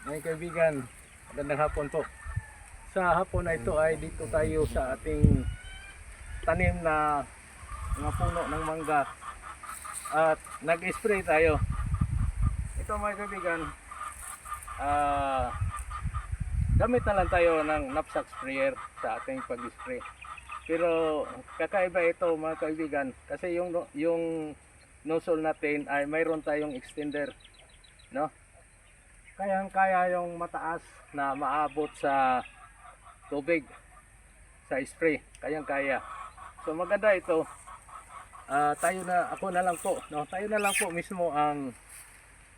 Mga kaibigan, magandang hapon po. Sa hapon na ito ay dito tayo sa ating tanim na mga puno ng mangga at nag-spray tayo. Ito mga kaibigan, gamit na lang tayo ng knapsack sprayer sa ating pag-spray. Pero kakaiba ito mga kaibigan kasi yung nozzle natin ay mayroon tayong extender, no? Kayang-kaya yung mataas na maabot sa tubig sa spray, kayang-kaya. So maganda ito. Ako na lang po, no? Tayo na lang po mismo ang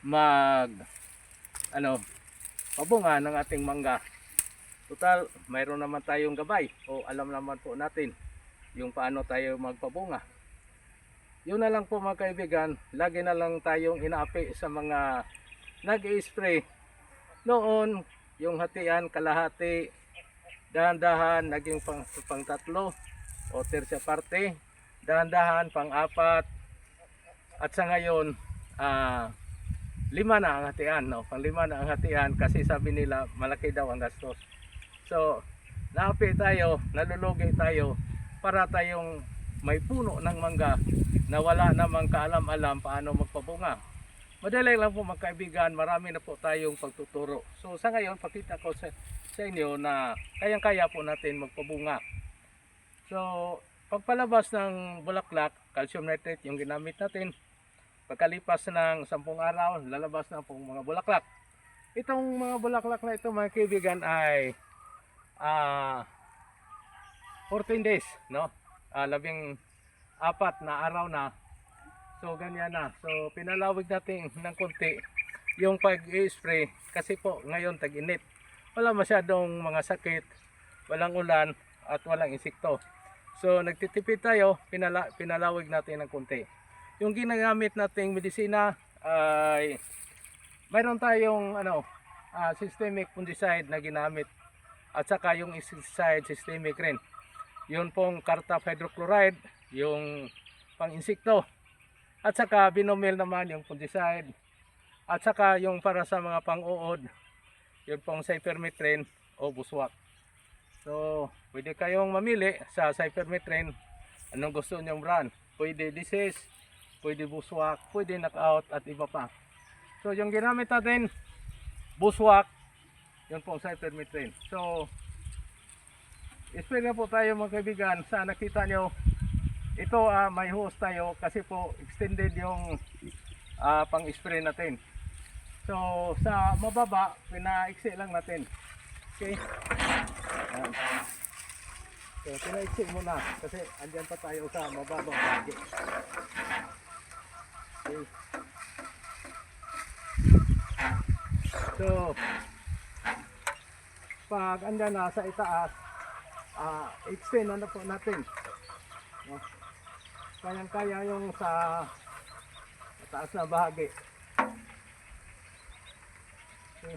mag pabunga ng ating mangga. Total, mayroon naman tayong gabay o alam naman po natin yung paano tayo magpabunga. Yun na lang po mga kaibigan, lagi na lang tayong inaapi sa mga nag-i-spray. Noon, yung hatian, kalahati, dahan-dahan, naging pang tatlo o tercia parte, dahan-dahan, pang-apat, at sa ngayon, 5 na ang hatian, no? Pang-5 na ang hatian kasi sabi nila malaki daw ang gastos. So, naapi tayo, nalulugi tayo para tayong may puno ng mangga na wala namang kaalam-alam paano magpabunga. Madali lang po mga kaibigan, marami na po tayong pagtuturo. So sa ngayon, pakita ko sa inyo na kayang-kaya po natin magpabunga. So, pagpalabas ng bulaklak, calcium nitrate yung ginamit natin. Pagkalipas ng 10 araw, lalabas na pong mga bulaklak. Itong mga bulaklak na ito mga kaibigan ay 14 days, no? 14 na araw na. So ganyan na. So pinalawig natin ng konti yung pag-i-spray kasi po ngayon tag-init. Wala masyadong mga sakit, walang ulan at walang insekto. So nagtitipid tayo, pinalawig natin ng konti. Yung ginagamit nating medisina ay mayroon tayong systemic fungicide na ginamit at saka yung insecticide systemic rin. Yun pong Cartap hydrochloride, yung pang-insekto. At saka binomil naman yung fungicide. At saka yung para sa mga pang-uod, yung pong cypermethrin o buswak. So, pwede kayong mamili sa cypermethrin anong gusto nyong brand. Pwede disease, pwede buswak, pwede knockout at iba pa. So, yung ginamit natin, buswak, yung pong cypermethrin. So, spray na po tayo mga kaibigan. Sa nakita nyo, ito may hose tayo kasi po extended yung pang-spray natin. So sa mababa, pinaiksi lang natin. Okay? Ayan. So pinaiksi muna kasi andyan pa tayo sa mababang bahagi. Okay. So pag andyan na sa itaas, extend na po natin. No? Kayang-kaya yung sa taas na bahagi. Okay.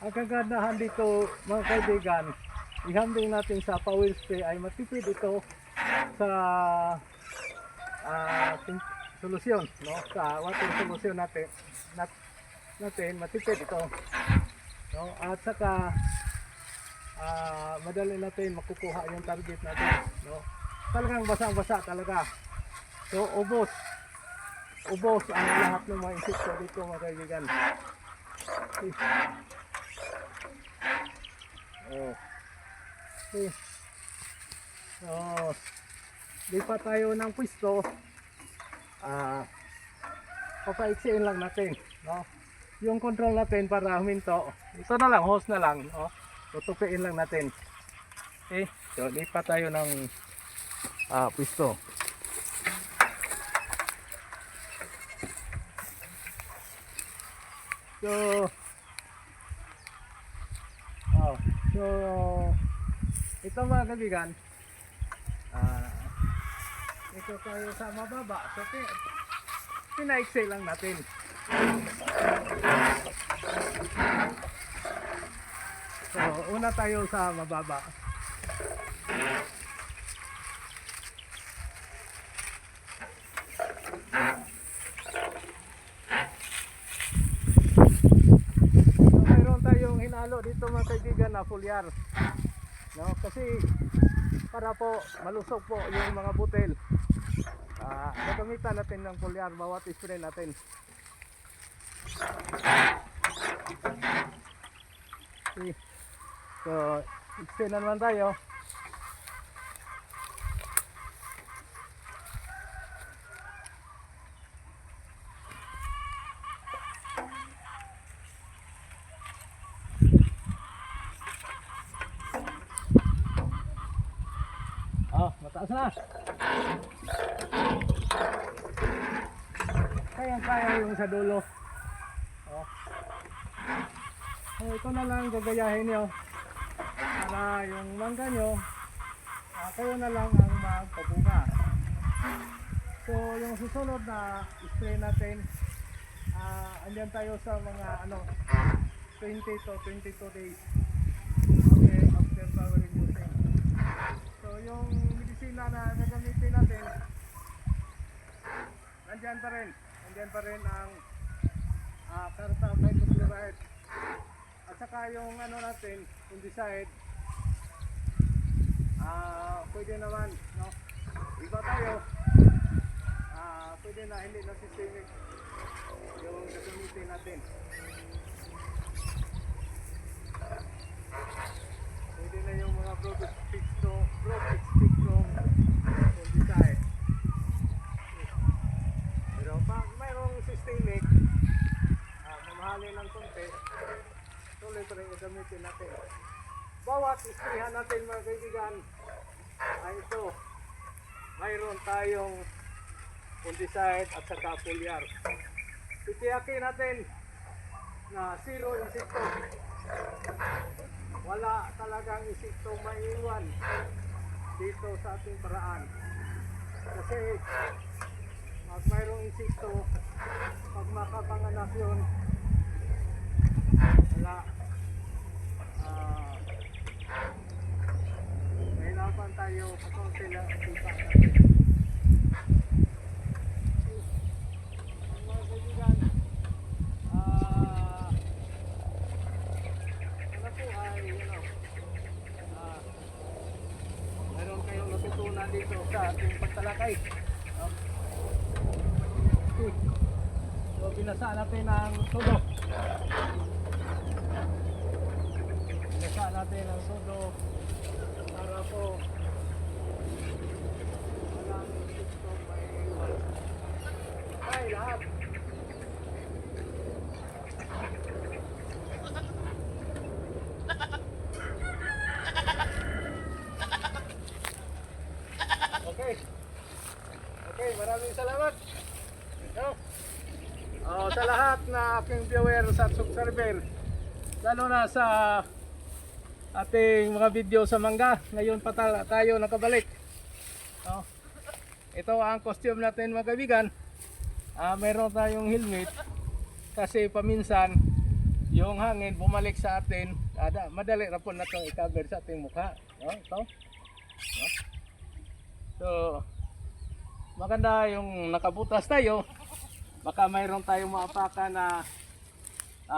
Ang kagandahan dito mga kaibigan, ihambing natin sa pawil spray ay matipid ito sa solusyon, no? Sa water solusyon natin matipid ito, no? At saka madali natin makukuha yung target natin, no? Talagang basang-basa talaga. So ubos ang lahat ng mga insekto dito mga kaibigan. Okay. Okay. So lipat tayo ng pwesto. Papaiksiin lang natin, no? Yung control natin para huminto, ito na lang, hose na lang, no? Tutupiin lang natin. Okay, so lipat tayo ng pwesto. So ito mga kaibigan, ito tayo sa mababa. So pinaiksi lang natin. So una tayo sa mababa. dito mga kaibigan na foliar. No, kasi para po malusog po yung mga butil. Gagamitan natin ng foliar bawat spray natin. Okay. So, spray na naman tayo. Mataas na. Kaya yung sa dulo. So, ito na lang gagayahin nyo para yung mangga nyo, kayo na lang ang magpabunga. So yung susunod na spray natin, andyan tayo sa mga 20 to 22 days. Okay, after flowering using. So yung medisina na gagamitin natin, andyan pa rin ang Carta Phytochloride. At saka yung natin, fungicide, pwede naman, no? Iba tayo, pwede na hindi na systemic yung gagamitin natin. Pwede na yung mga broad spectrum fungicide. Pero pag mayroong systemic, mamahalin ng konti, tuloy pa rin gagamitin natin. Bawat isprihan natin mga kaibigan ay ito, mayroon tayong fungicide at saka foliar. Titiyakin natin na zero insekto. Wala talagang insekto maiiwan dito sa ating paraan. Kasi pag mayroong insekto, pag makapanganak yun, wala, mahirapan tayo kung sila kita natin. Mga kaibigan, meron kayong natutunan dito sa ating pagtalakay. So binasa natin ang sodo. Binasa natin ang sodo para po walang gusto may iwan. Ay, lahat. Okay, maraming salamat. No? Sa lahat na aking viewers at subscriber, lalo na sa ating mga video sa mangga, ngayon pa tayo nakabalik. No? Ito ang costume natin mga kaibigan. Meron tayong helmet kasi paminsan yung hangin bumalik sa atin, madali na po na itong i-cover sa ating mukha. No? Ito. No? So maganda yung nakabutas tayo, baka mayroon tayong maapakan na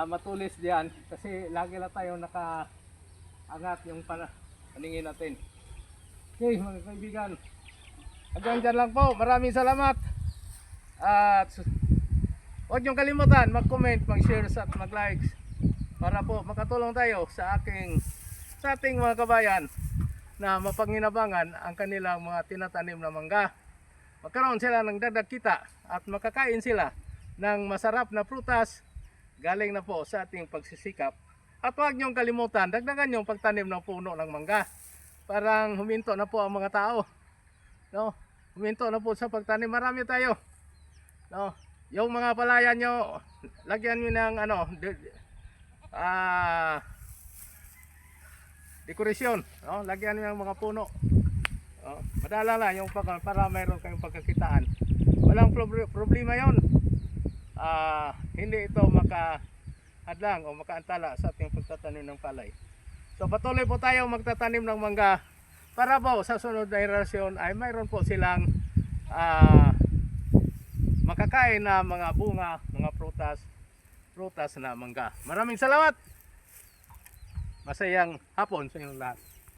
matulis diyan kasi lagi lang tayo nakaangat yung paningin natin. Okay mga kaibigan, hanggang dyan lang po. Maraming salamat at huwag niyong kalimutan mag-comment, mag-share at mag-likes para po makatulong tayo sa ating mga kabayan na mapanginabangan ang kanilang mga tinatanim na mangga. Magkaroon sila ng dagdag kita at makakain sila ng masarap na prutas galing na po sa ating pagsisikap. At huwag niyong kalimutan, dagdagan yung pagtanim ng puno ng mangga. Parang huminto na po ang mga tao. No? Huminto na po sa pagtanim. Marami tayo. No? Yung mga palayan nyo, lagyan nyo ng dekorasyon. No? Lagyan nyo ng mga puno. Madala lang yung para mayroon kayong pagkakitaan. Walang problema yon. Hindi ito makahadlang o makaantala sa ating pagtatanim ng palay. So patuloy po tayo magtatanim ng mangga para po sa sunod na henerasyon ay mayroon po silang makakain na mga bunga, mga prutas na mangga. Maraming salamat! Masayang hapon sa inyong lahat.